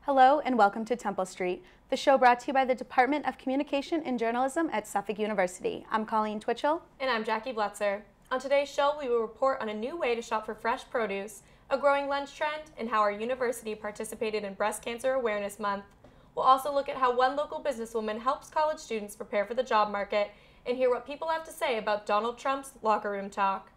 Hello and welcome to Temple Street, the show brought to you by the Department of Communication and Journalism at Suffolk University. I'm Colleen Twitchell. And I'm Jackie Bletzer. On today's show, we will report on a new way to shop for fresh produce, a growing lunch trend, and how our university participated in Breast Cancer Awareness Month. We'll also look at how one local businesswoman helps college students prepare for the job market and hear what people have to say about Donald Trump's locker room talk.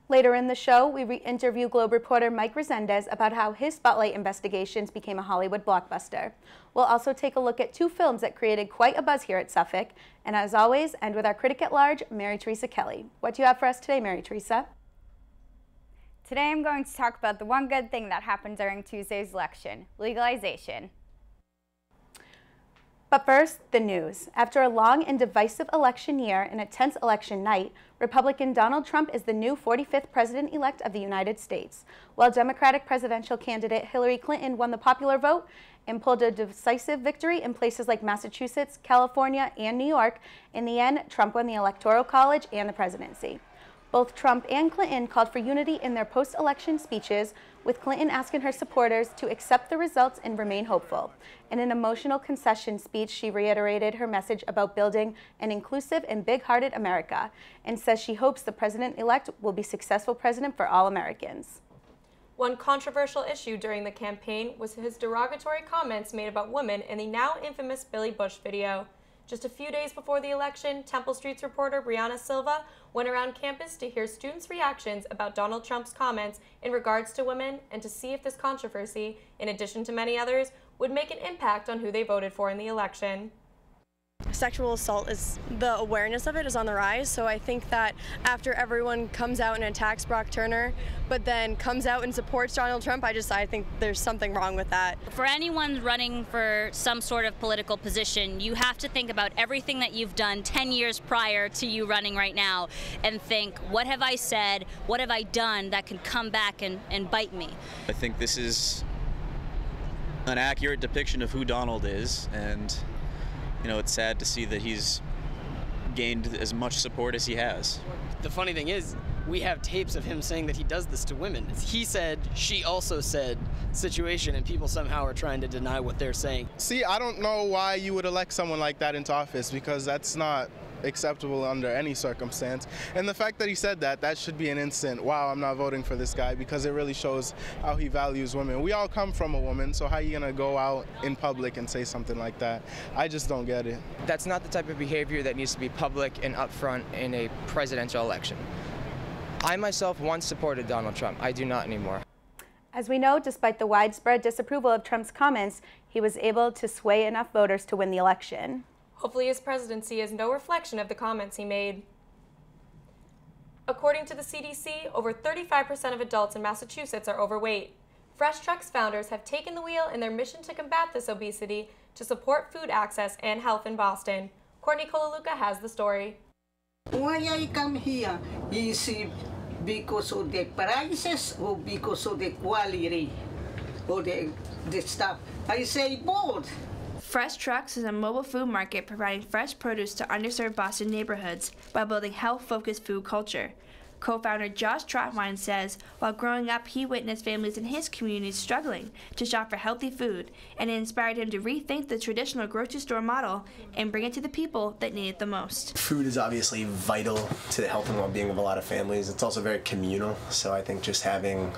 Later in the show, we interview Globe reporter Mike Rezendes about how his Spotlight investigations became a Hollywood blockbuster. We'll also take a look at two films that created quite a buzz here at Suffolk, and as always, end with our critic at large, Mary Theresa Kelley. What do you have for us today, Mary Theresa? Today I'm going to talk about the one good thing that happened during Tuesday's election, legalization. But first, the news. After a long and divisive election year and a tense election night, Republican Donald Trump is the new 45th president-elect of the United States, while Democratic presidential candidate Hillary Clinton won the popular vote and pulled a decisive victory in places like Massachusetts, California, and New York. In the end, Trump won the Electoral College and the presidency. Both Trump and Clinton called for unity in their post-election speeches, with Clinton asking her supporters to accept the results and remain hopeful. In an emotional concession speech, she reiterated her message about building an inclusive and big-hearted America, and says she hopes the president-elect will be a successful president for all Americans. One controversial issue during the campaign was his derogatory comments made about women in the now infamous Billy Bush video. Just a few days before the election, Temple Street's reporter Brianna Silva went around campus to hear students' reactions about Donald Trump's comments in regards to women and to see if this controversy, in addition to many others, would make an impact on who they voted for in the election. Sexual assault the awareness of it is on the rise, so I think that after everyone comes out and attacks Brock Turner, but then comes out and supports Donald Trump, I think there's something wrong with that. For anyone running for some sort of political position, you have to think about everything that you've done 10 years prior to you running right now and think, what have I said, what have I done that can come back and bite me? I think this is an accurate depiction of who Donald is, and you know, it's sad to see that he's gained as much support as he has. The funny thing is, we have tapes of him saying that he does this to women. He said, she also said situation, and people somehow are trying to deny what they're saying. See, I don't know why you would elect someone like that into office, because that's not acceptable under any circumstance. And the fact that he said that should be an instant, wow, I'm not voting for this guy, because it really shows how he values women. We all come from a woman, so how are you gonna go out in public and say something like that? I just don't get it. That's not the type of behavior that needs to be public and upfront in a presidential election. I myself once supported Donald Trump. I do not anymore. As we know, despite the widespread disapproval of Trump's comments, he was able to sway enough voters to win the election. Hopefully his presidency is no reflection of the comments he made. According to the CDC, over 35% of adults in Massachusetts are overweight. Fresh Trucks founders have taken the wheel in their mission to combat this obesity to support food access and health in Boston. Courtney Colaluca has the story. Why I come here is because of the prices or because of the quality or the stuff. I say both. Fresh Trucks is a mobile food market providing fresh produce to underserved Boston neighborhoods by building health-focused food culture. Co-founder Josh Trotwine says while growing up, he witnessed families in his community struggling to shop for healthy food, and it inspired him to rethink the traditional grocery store model and bring it to the people that need it the most. Food is obviously vital to the health and well-being of a lot of families. It's also very communal, so I think just having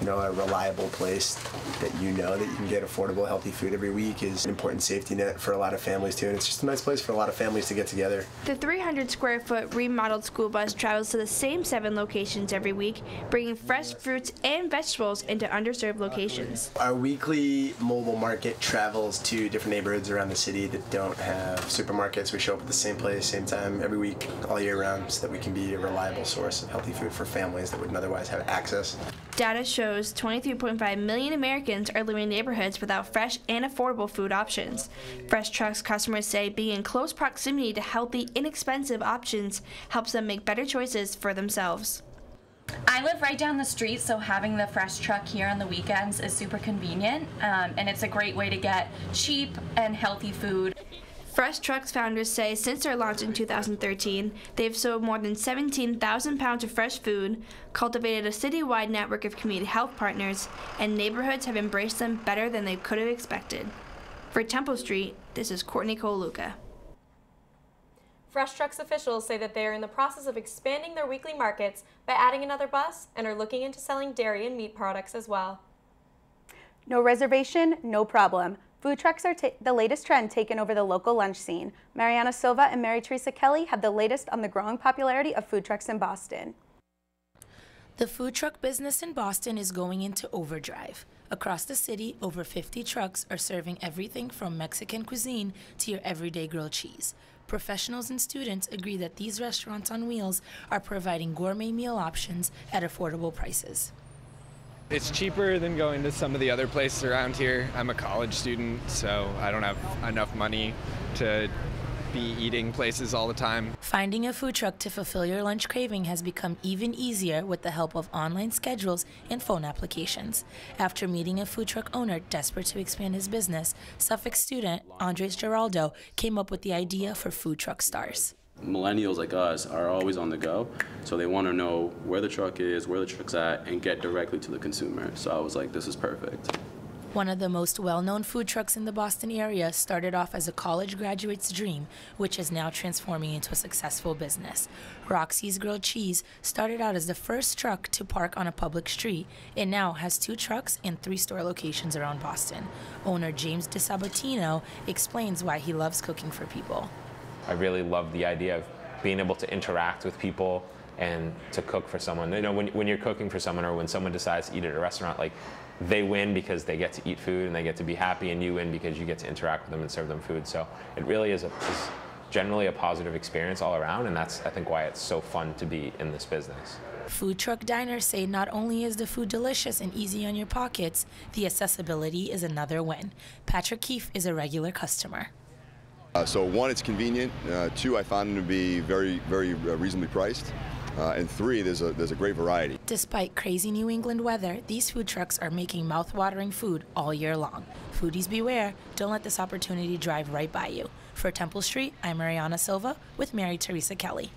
a reliable place that you can get affordable, healthy food every week is an important safety net for a lot of families too, and it's just a nice place for a lot of families to get together. The 300-square-foot remodeled school bus travels to the same 7 locations every week, bringing fresh fruits and vegetables into underserved locations. Our weekly mobile market travels to different neighborhoods around the city that don't have supermarkets. We show up at the same place, same time, every week, all year round, so that we can be a reliable source of healthy food for families that wouldn't otherwise have access. Data shows 23.5 million Americans are living in neighborhoods without fresh and affordable food options. Fresh Trucks customers say being in close proximity to healthy, inexpensive options helps them make better choices for themselves. I live right down the street, so having the Fresh Truck here on the weekends is super convenient, and it's a great way to get cheap and healthy food. Fresh Trucks founders say since their launch in 2013, they've sold more than 17,000 pounds of fresh food, cultivated a citywide network of community health partners, and neighborhoods have embraced them better than they could have expected. For Temple Street, this is Courtney Colaluca. Fresh Trucks officials say that they are in the process of expanding their weekly markets by adding another bus and are looking into selling dairy and meat products as well. No reservation, no problem. Food trucks are the latest trend taken over the local lunch scene. Mariana, Silva, and Theresa Kelley have the latest on the growing popularity of food trucks in Boston. The food truck business in Boston is going into overdrive. Across the city, over 50 trucks are serving everything from Mexican cuisine to your everyday grilled cheese. Professionals and students agree that these restaurants on wheels are providing gourmet meal options at affordable prices. It's cheaper than going to some of the other places around here. I'm a college student, so I don't have enough money to be eating places all the time. Finding a food truck to fulfill your lunch craving has become even easier with the help of online schedules and phone applications. After meeting a food truck owner desperate to expand his business, Suffolk student Andrade Geraldo came up with the idea for Food Truck Stars. Millennials like us are always on the go, so they want to know where the truck is, where the truck's at, and get directly to the consumer. So I was like, this is perfect. One of the most well-known food trucks in the Boston area started off as a college graduate's dream, which is now transforming into a successful business. Roxy's Grilled Cheese started out as the first truck to park on a public street. It now has 2 trucks and 3 store locations around Boston. Owner James DeSabatino explains why he loves cooking for people. I really love the idea of being able to interact with people and to cook for someone. You know, when you're cooking for someone or when someone decides to eat at a restaurant, like, they win because they get to eat food and they get to be happy, and you win because you get to interact with them and serve them food. So it really is generally a positive experience all around, and that's, I think, why it's so fun to be in this business. Food truck diners say not only is the food delicious and easy on your pockets, the accessibility is another win. Patrick Keefe is a regular customer. So 1, it's convenient. 2, I found them to be very, very reasonably priced. And 3, there's a great variety. Despite crazy New England weather, these food trucks are making mouth-watering food all year long. Foodies beware, don't let this opportunity drive right by you. For Temple Street, I'm Mariana Silva with Theresa Kelley.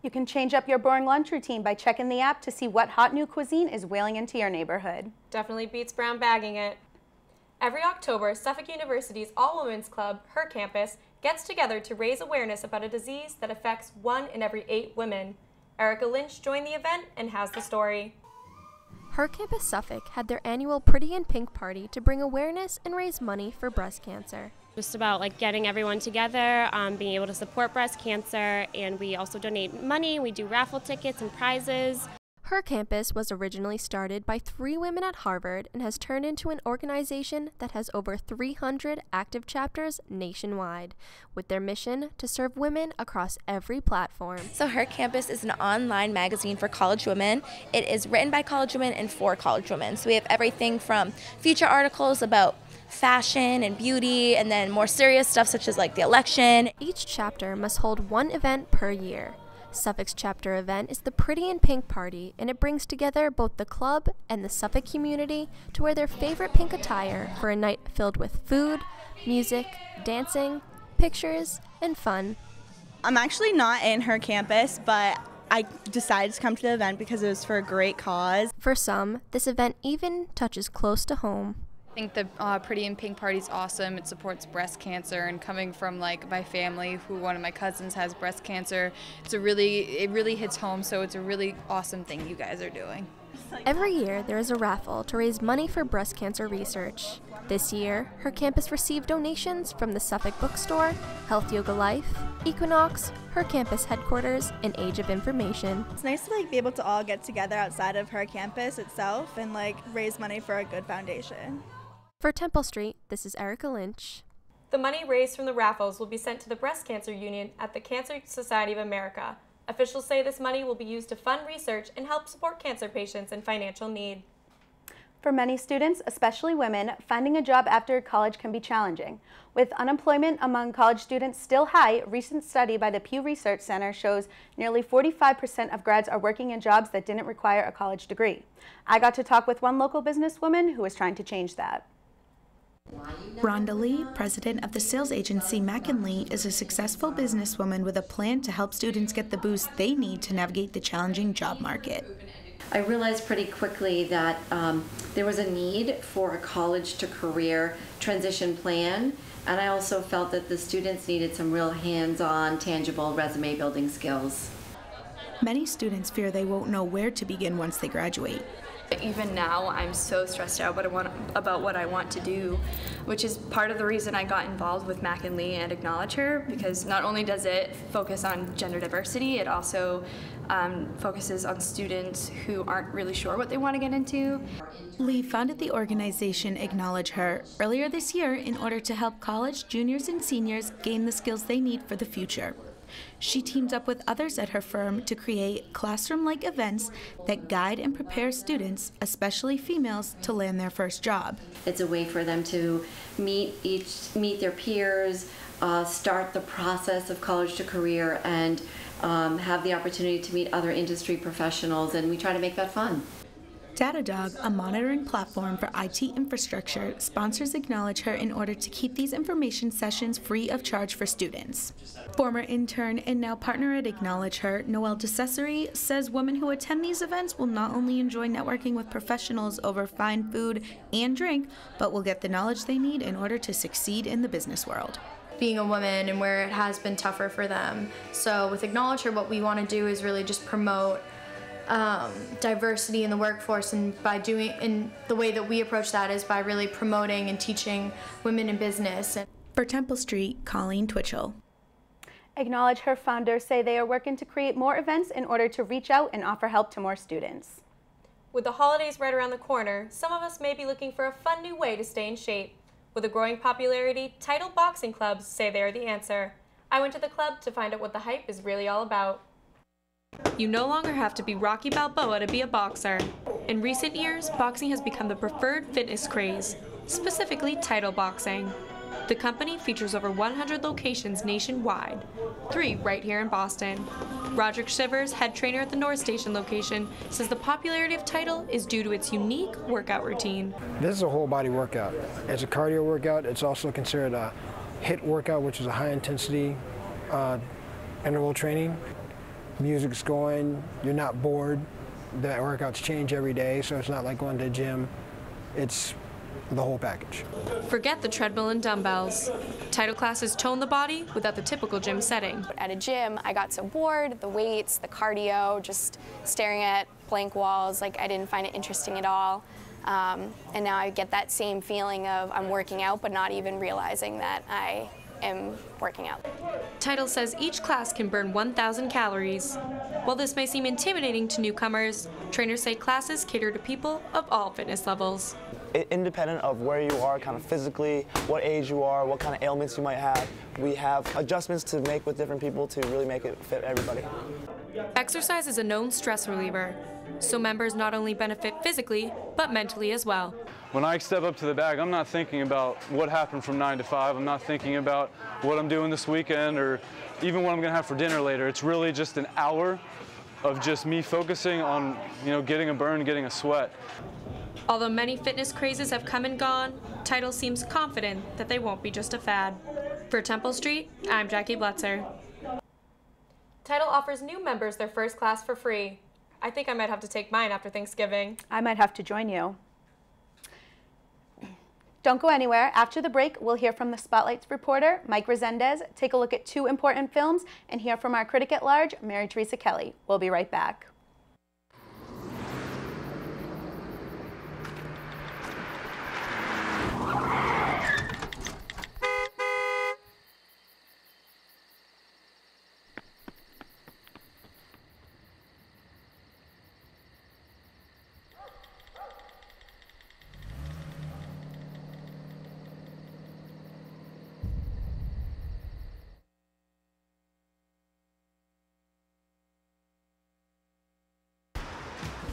You can change up your boring lunch routine by checking the app to see what hot new cuisine is wailing into your neighborhood. Definitely beats brown bagging it. Every October, Suffolk University's all-women's club, Her Campus, gets together to raise awareness about a disease that affects 1 in every 8 women. Erika Lynch joined the event and has the story. Her Campus Suffolk had their annual Pretty in Pink party to bring awareness and raise money for breast cancer. Just about like getting everyone together, being able to support breast cancer, and we also donate money. We do raffle tickets and prizes. Her Campus was originally started by 3 women at Harvard and has turned into an organization that has over 300 active chapters nationwide, with their mission to serve women across every platform. So Her Campus is an online magazine for college women. It is written by college women and for college women. So we have everything from feature articles about fashion and beauty, and then more serious stuff such as like the election. Each chapter must hold 1 event per year. Suffolk's chapter event is the Pretty in Pink party, and it brings together both the club and the Suffolk community to wear their favorite pink attire for a night filled with food, music, dancing, pictures, and fun. I'm actually not in Her Campus, but I decided to come to the event because it was for a great cause. For some, this event even touches close to home. I think the Pretty in Pink party is awesome. It supports breast cancer, and coming from like my family, who one of my cousins has breast cancer, it really hits home. So it's a really awesome thing you guys are doing. Every year there is a raffle to raise money for breast cancer research. This year, Her Campus received donations from the Suffolk Bookstore, Health Yoga Life, Equinox, Her Campus Headquarters, and Age of Information. It's nice to be able to all get together outside of Her Campus itself and raise money for a good foundation. For Temple Street, this is Erika Lynch. The money raised from the raffles will be sent to the Breast Cancer Union at the Cancer Society of America. Officials say this money will be used to fund research and help support cancer patients in financial need. For many students, especially women, finding a job after college can be challenging. With unemployment among college students still high, a recent study by the Pew Research Center shows nearly 45% of grads are working in jobs that didn't require a college degree. I got to talk with one local businesswoman who is trying to change that. Rhonda Lee, president of the sales agency Lee, is a successful businesswoman with a plan to help students get the boost they need to navigate the challenging job market. I realized pretty quickly that there was a need for a college to career transition plan, and I also felt that the students needed some real hands-on, tangible resume building skills. Many students fear they won't know where to begin once they graduate. Even now, I'm so stressed out about what I want to do, which is part of the reason I got involved with Lee and Acknowledge Her, because not only does it focus on gender diversity, it also focuses on students who aren't really sure what they want to get into. Lee founded the organization Acknowledge Her earlier this year in order to help college juniors and seniors gain the skills they need for the future. She teams up with others at her firm to create classroom-like events that guide and prepare students, especially females, to land their first job. It's a way for them to meet their peers, start the process of college to career, and have the opportunity to meet other industry professionals, and we try to make that fun. Datadog, a monitoring platform for IT infrastructure, sponsors Acknowledge Her in order to keep these information sessions free of charge for students. Former intern and now partner at Acknowledge Her, Noelle DeCesare, says women who attend these events will not only enjoy networking with professionals over fine food and drink, but will get the knowledge they need in order to succeed in the business world. Being a woman and where it has been tougher for them. So with Acknowledge Her, what we want to do is really just promote diversity in the workforce, and the way that we approach that is by really promoting and teaching women in business. For Temple Street, Colleen, Twitchell. Acknowledge Her founders say they are working to create more events in order to reach out and offer help to more students. With the holidays right around the corner, some of us may be looking for a fun new way to stay in shape. With a growing popularity, title boxing clubs say they are the answer. I went to the club to find out what the hype is really all about. You no longer have to be Rocky Balboa to be a boxer. In recent years, boxing has become the preferred fitness craze, specifically title boxing. The company features over 100 locations nationwide, 3 right here in Boston. Roderick Shivers, head trainer at the North Station location, says the popularity of title is due to its unique workout routine. This is a whole body workout. It's a cardio workout. It's also considered a HIIT workout, which is a high intensity interval training. Music's going, you're not bored. The workouts change every day, so it's not like going to the gym. It's the whole package. Forget the treadmill and dumbbells. Title classes tone the body without the typical gym setting. At a gym, I got so bored, the weights, the cardio, just staring at blank walls, like I didn't find it interesting at all. And now I get that same feeling of I'm working out, but not even realizing that I am working out. Title says each class can burn 1,000 calories. While this may seem intimidating to newcomers, trainers say classes cater to people of all fitness levels. Independent of where you are kind of physically, what age you are, what kind of ailments you might have, we have adjustments to make with different people to really make it fit everybody. Exercise is a known stress reliever, so members not only benefit physically, but mentally as well. When I step up to the bag, I'm not thinking about what happened from 9 to 5. I'm not thinking about what I'm doing this weekend or even what I'm going to have for dinner later. It's really just an hour of just me focusing on, getting a burn, getting a sweat. Although many fitness crazes have come and gone, Title seems confident that they won't be just a fad. For Temple Street, I'm Jackie Bletzer. Title offers new members their first class for free. I think I might have to take mine after Thanksgiving. I might have to join you. Don't go anywhere. After the break, we'll hear from the Spotlight's reporter, Mike Rezendes, take a look at 2 important films, and hear from our critic at large, Theresa Kelley. We'll be right back.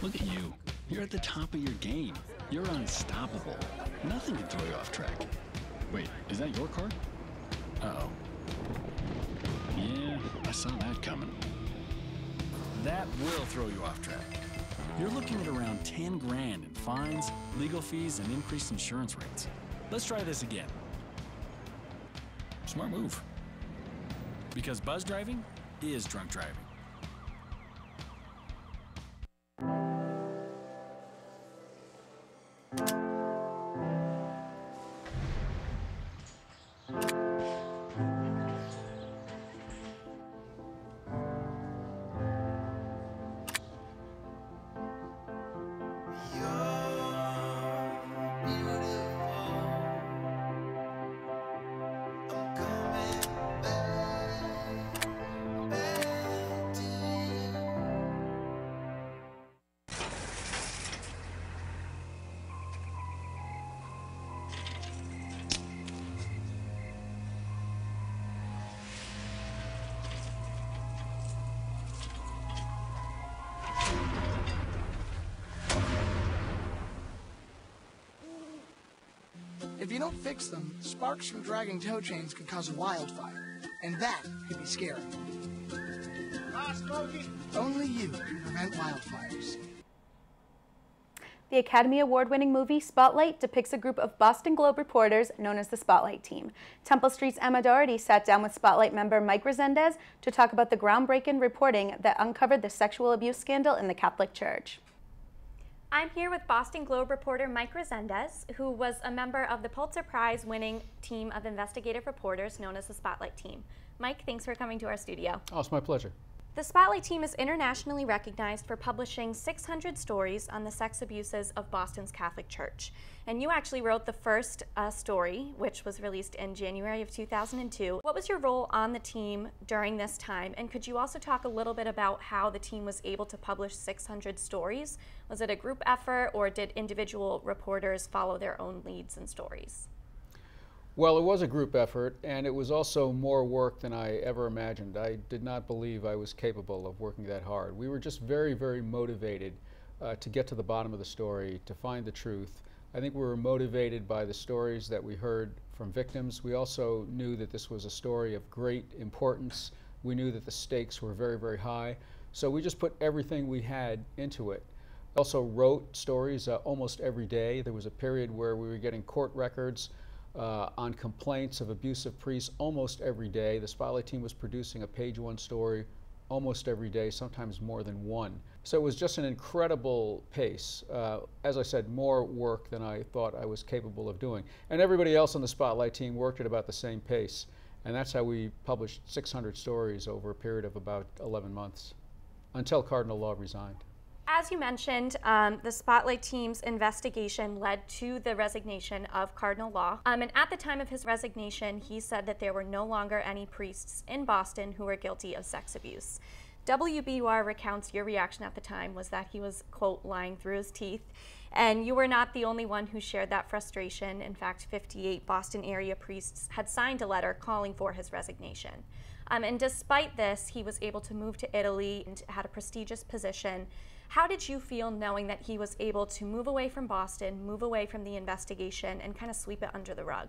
Look at you. You're at the top of your game. You're unstoppable. Nothing can throw you off track. Wait, is that your car? Uh-oh. Yeah, I saw that coming. That will throw you off track. You're looking at around 10 grand in fines, legal fees, and increased insurance rates. Let's try this again. Smart move. Because buzz driving is drunk driving. If you don't fix them, sparks from dragging tow chains could cause a wildfire, and that could be scary. Only you can prevent wildfires. The Academy Award-winning movie Spotlight depicts a group of Boston Globe reporters known as the Spotlight Team. Temple Street's Emma Doherty sat down with Spotlight member Mike Rezendes to talk about the groundbreaking reporting that uncovered the sexual abuse scandal in the Catholic Church. I'm here with Boston Globe reporter Mike Rezendes, who was a member of the Pulitzer Prize-winning team of investigative reporters known as the Spotlight Team. Mike, thanks for coming to our studio. Oh, it's my pleasure. The Spotlight Team is internationally recognized for publishing 600 stories on the sex abuses of Boston's Catholic Church. And you actually wrote the first story, which was released in January of 2002. What was your role on the team during this time? And could you also talk a little bit about how the team was able to publish 600 stories? Was it a group effort, or did individual reporters follow their own leads and stories? Well, it was a group effort, and it was also more work than I ever imagined. I did not believe I was capable of working that hard. We were just very, very motivated to get to the bottom of the story, to find the truth. I think we were motivated by the stories that we heard from victims. We also knew that this was a story of great importance. We knew that the stakes were very, very high. So we just put everything we had into it. Also wrote stories almost every day. There was a period where we were getting court records on complaints of abusive priests almost every day. The Spotlight Team was producing a page-one story almost every day, sometimes more than one. So it was just an incredible pace. As I said, more work than I thought I was capable of doing. And everybody else on the Spotlight Team worked at about the same pace. And that's how we published 600 stories over a period of about 11 months, until Cardinal Law resigned. As you mentioned, the Spotlight Team's investigation led to the resignation of Cardinal Law. And at the time of his resignation, he said that there were no longer any priests in Boston who were guilty of sex abuse. WBUR recounts your reaction at the time was that he was, quote, lying through his teeth. And you were not the only one who shared that frustration. In fact, 58 Boston area priests had signed a letter calling for his resignation. And despite this, he was able to move to Italy and had a prestigious position. How did you feel knowing that he was able to move away from Boston, move away from the investigation, and kind of sweep it under the rug?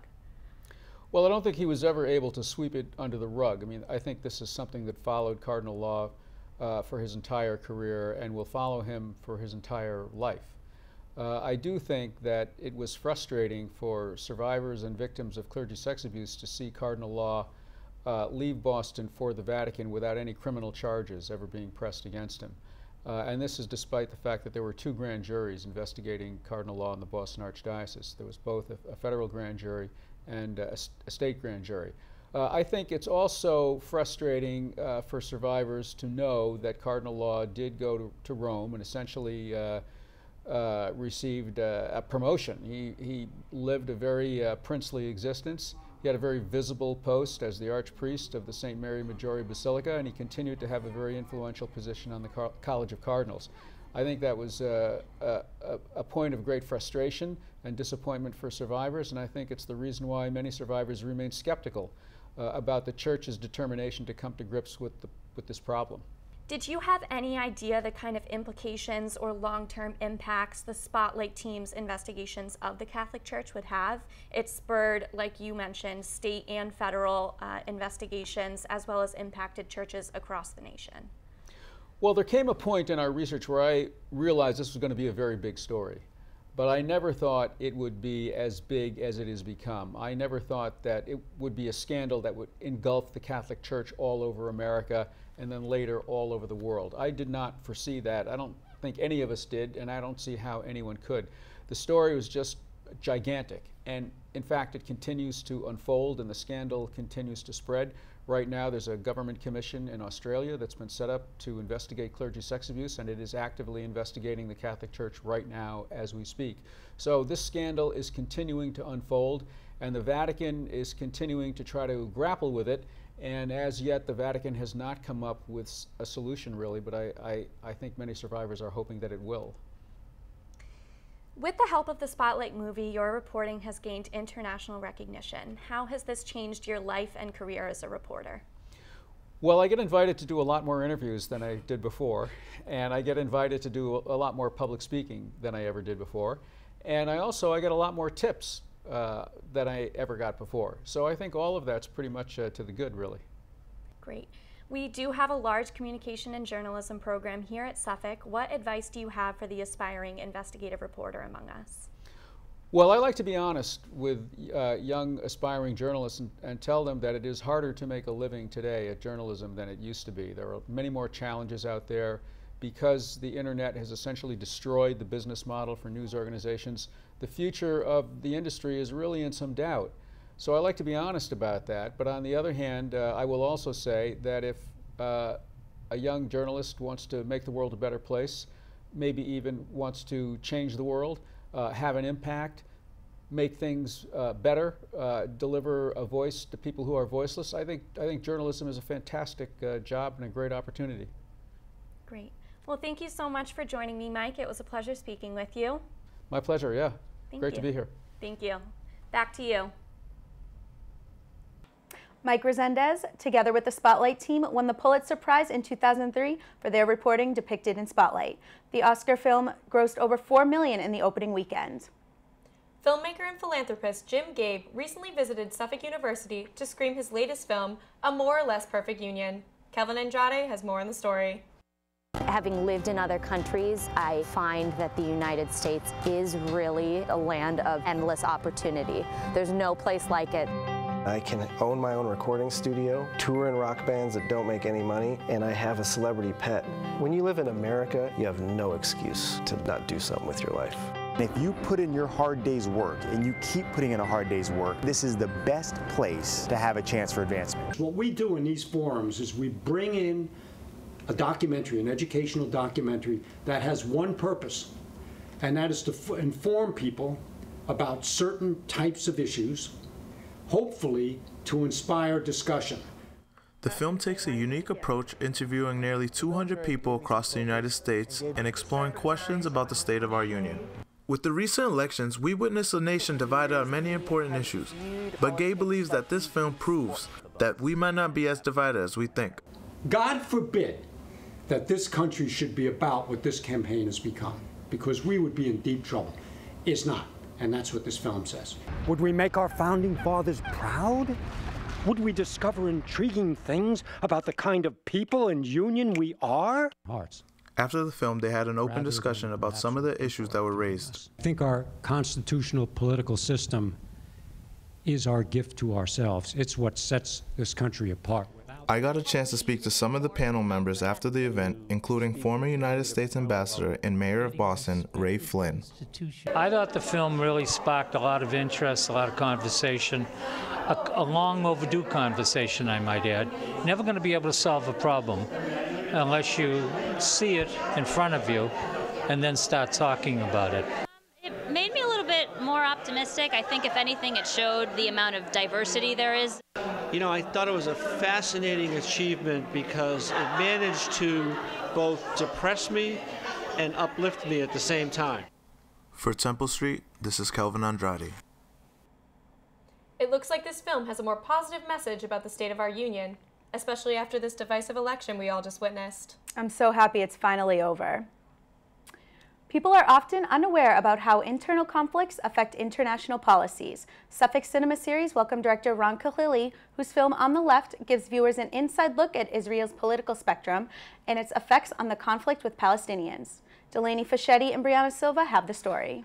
Well, I don't think he was ever able to sweep it under the rug. I mean, I think this is something that followed Cardinal Law for his entire career and will follow him for his entire life. I do think that it was frustrating for survivors and victims of clergy sex abuse to see Cardinal Law leave Boston for the Vatican without any criminal charges ever being pressed against him. And this is despite the fact that there were two grand juries investigating Cardinal Law in the Boston Archdiocese. There was both a federal grand jury and a state grand jury. I think it's also frustrating for survivors to know that Cardinal Law did go to Rome and essentially received a promotion. He lived a very princely existence. He had a very visible post as the Archpriest of the St. Mary Maggiore Basilica, and he continued to have a very influential position on the College of Cardinals. I think that was a point of great frustration and disappointment for survivors, and I think it's the reason why many survivors remain skeptical about the Church's determination to come to grips with this problem. Did you have any idea the kind of implications or long-term impacts the Spotlight Team's investigations of the Catholic Church would have? It spurred, like you mentioned, state and federal investigations, as well as impacted churches across the nation. Well, there came a point in our research where I realized this was going to be a very big story, but I never thought it would be as big as it has become. I never thought that it would be a scandal that would engulf the Catholic Church all over America and then later all over the world. I did not foresee that. I don't think any of us did, and I don't see how anyone could. The story was just gigantic, and in fact it continues to unfold and the scandal continues to spread. Right now there's a government commission in Australia that's been set up to investigate clergy sex abuse, and it is actively investigating the Catholic Church right now as we speak. So this scandal is continuing to unfold, and the Vatican is continuing to try to grapple with it, and as yet the Vatican has not come up with a solution really, but I think many survivors are hoping that it will. With the help of the Spotlight movie, your reporting has gained international recognition. How has this changed your life and career as a reporter? Well, I get invited to do a lot more interviews than I did before, and I get invited to do a lot more public speaking than I ever did before, and I get a lot more tips than I ever got before. So I think all of that's pretty much to the good, really. Great. We do have a large communication and journalism program here at Suffolk. What advice do you have for the aspiring investigative reporter among us? Well, I like to be honest with young aspiring journalists and tell them that it is harder to make a living today at journalism than it used to be. There are many more challenges out there because the internet has essentially destroyed the business model for news organizations. The future of the industry is really in some doubt. So I like to be honest about that, but on the other hand, I will also say that if a young journalist wants to make the world a better place, maybe even wants to change the world, have an impact, make things better, deliver a voice to people who are voiceless, I think journalism is a fantastic job and a great opportunity. Great. Well, thank you so much for joining me, Mike. It was a pleasure speaking with you. My pleasure, yeah. Great to be here. Thank you. Back to you. Mike Rezendes, together with the Spotlight team, won the Pulitzer Prize in 2003 for their reporting depicted in Spotlight. The Oscar film grossed over $4 million in the opening weekend. Filmmaker and philanthropist Jim Gabe recently visited Suffolk University to screen his latest film, A More or Less Perfect Union. Kelvin Andrade has more on the story. Having lived in other countries, I find that the United States is really a land of endless opportunity. There's no place like it. I can own my own recording studio, tour in rock bands that don't make any money, and I have a celebrity pet. When you live in America, you have no excuse to not do something with your life. If you put in your hard day's work and you keep putting in a hard day's work, this is the best place to have a chance for advancement. What we do in these forums is we bring in a documentary, an educational documentary that has one purpose, and that is to inform people about certain types of issues, hopefully to inspire discussion. The film takes a unique approach, interviewing nearly 200 people across the United States and exploring questions about the state of our union. With the recent elections, we witnessed a nation divided on many important issues, but Gabe believes that this film proves that we might not be as divided as we think. God forbid that this country should be about what this campaign has become, because we would be in deep trouble. It's not. And that's what this film says. Would we make our founding fathers proud? Would we discover intriguing things about the kind of people and union we are? Hearts. After the film, they had an open discussion about some of the issues that were raised. I think our constitutional political system is our gift to ourselves. It's what sets this country apart. I got a chance to speak to some of the panel members after the event, including former United States Ambassador and Mayor of Boston, Ray Flynn. I thought the film really sparked a lot of interest, a lot of conversation, a long overdue conversation, I might add. Never going to be able to solve a problem unless you see it in front of you and then start talking about it. It made me a little bit more optimistic. I think, if anything, it showed the amount of diversity there is. You know, I thought it was a fascinating achievement because it managed to both depress me and uplift me at the same time. For Temple Street, this is Kelvin Andrade. It looks like this film has a more positive message about the state of our union, especially after this divisive election we all just witnessed. I'm so happy it's finally over. People are often unaware about how internal conflicts affect international policies. Suffolk Cinema Series welcomed director Ron Kelley, whose film On the Left gives viewers an inside look at Israel's political spectrum and its effects on the conflict with Palestinians. Delaney, Fachetti, and Brianna Silva have the story.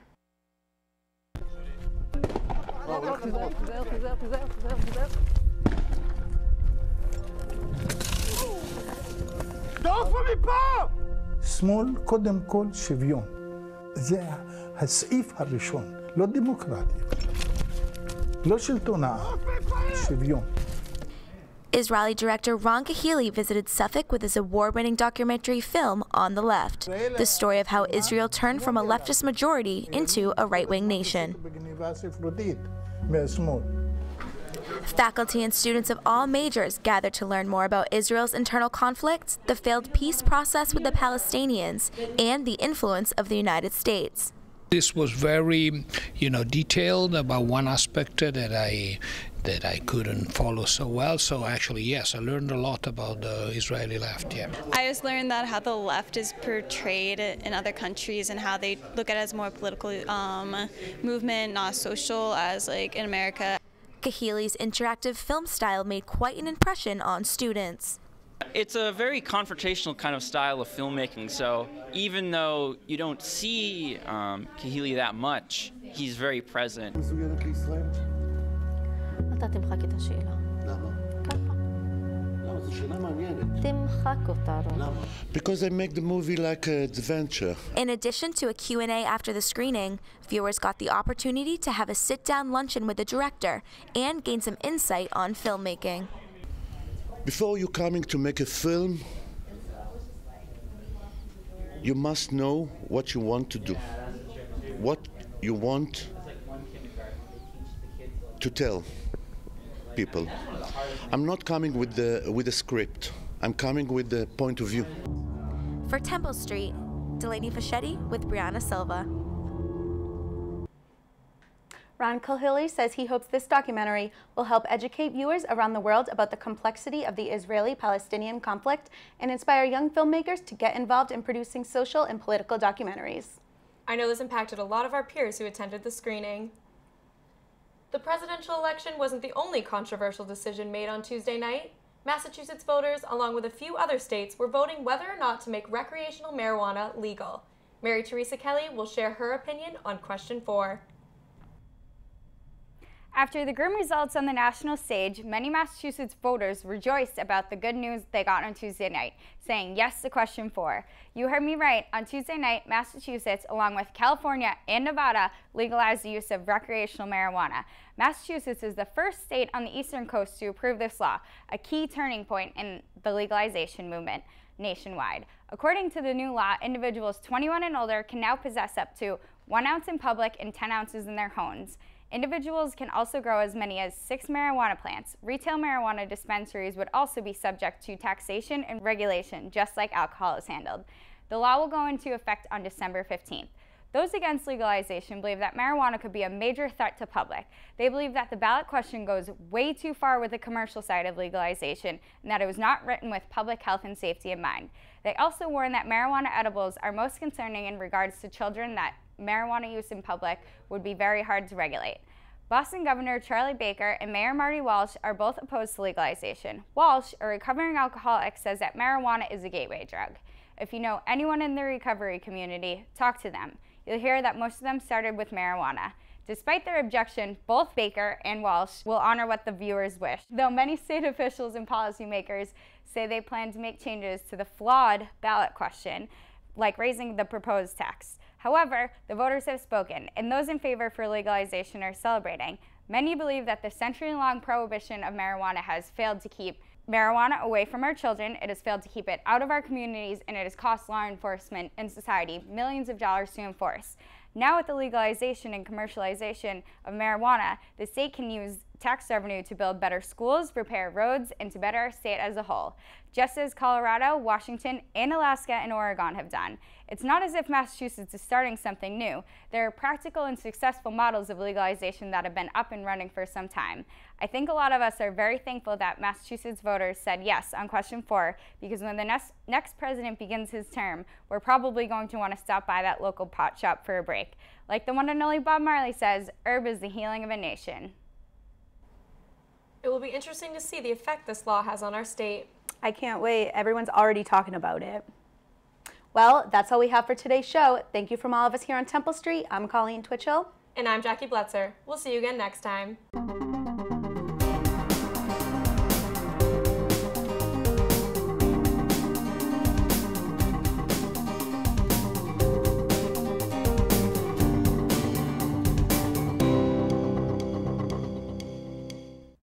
שמאל קודם כל שוויון. זה הסעיף הראשון, לא דמוקרטיה. לא שלטון העם, שוויון. Israeli director Ron Kahili visited Suffolk with his award-winning documentary film On the Left, the story of how Israel turned from a leftist majority into a right-wing nation. Faculty and students of all majors gathered to learn more about Israel's internal conflicts, the failed peace process with the Palestinians, and the influence of the United States. This was very, detailed about one aspect that I couldn't follow so well. So actually, yes, I learned a lot about the Israeli left. Yeah. I just learned that how the left is portrayed in other countries and how they look at it as more political movement, not social, as like in America. Kahili's interactive film style made quite an impression on students. It's a very confrontational kind of style of filmmaking, so even though you don't see Kahili that much, he's very present. Because I make the movie like an adventure. In addition to a Q&A after the screening, viewers got the opportunity to have a sit-down luncheon with the director and gain some insight on filmmaking. Before you're coming to make a film, you must know what you want to do, what you want to tell people. I'm not coming with a script. I'm coming with the point of view. For Temple Street, Delaney Fachetti with Brianna Silva. Ron Kahili says he hopes this documentary will help educate viewers around the world about the complexity of the Israeli-Palestinian conflict and inspire young filmmakers to get involved in producing social and political documentaries. I know this impacted a lot of our peers who attended the screening. The presidential election wasn't the only controversial decision made on Tuesday night. Massachusetts voters, along with a few other states, were voting whether or not to make recreational marijuana legal. Mary Theresa Kelley will share her opinion on question 4. After the grim results on the national stage, many Massachusetts voters rejoiced about the good news they got on Tuesday night, saying yes to question 4. You heard me right. On Tuesday night, Massachusetts, along with California and Nevada, legalized the use of recreational marijuana. Massachusetts is the first state on the eastern coast to approve this law, a key turning point in the legalization movement nationwide. According to the new law, individuals 21 and older can now possess up to 1 ounce in public and 10 ounces in their homes. Individuals can also grow as many as 6 marijuana plants. Retail marijuana dispensaries would also be subject to taxation and regulation, just like alcohol is handled. The law will go into effect on December 15th. Those against legalization believe that marijuana could be a major threat to public. They believe that the ballot question goes way too far with the commercial side of legalization and that it was not written with public health and safety in mind. They also warn that marijuana edibles are most concerning in regards to children, that marijuana use in public would be very hard to regulate. Boston Governor Charlie Baker and Mayor Marty Walsh are both opposed to legalization. Walsh, a recovering alcoholic, says that marijuana is a gateway drug. If you know anyone in the recovery community, talk to them. You'll hear that most of them started with marijuana. Despite their objection, both Baker and Walsh will honor what the viewers wish, though many state officials and policymakers say they plan to make changes to the flawed ballot question, like raising the proposed tax. However, the voters have spoken, and those in favor for legalization are celebrating. Many believe that the century-long prohibition of marijuana has failed to keep marijuana away from our children, it has failed to keep it out of our communities, and it has cost law enforcement and society millions of dollars to enforce. Now with the legalization and commercialization of marijuana, the state can use tax revenue to build better schools, repair roads, and to better our state as a whole, just as Colorado, Washington, and Alaska and Oregon have done. It's not as if Massachusetts is starting something new. There are practical and successful models of legalization that have been up and running for some time. I think a lot of us are very thankful that Massachusetts voters said yes on question 4, because when the next president begins his term, we're probably going to want to stop by that local pot shop for a break. Like the one and only Bob Marley says, herb is the healing of a nation. It will be interesting to see the effect this law has on our state. I can't wait. Everyone's already talking about it. Well, that's all we have for today's show. Thank you from all of us here on Temple Street. I'm Colleen Twitchell. And I'm Jackie Bletzer. We'll see you again next time.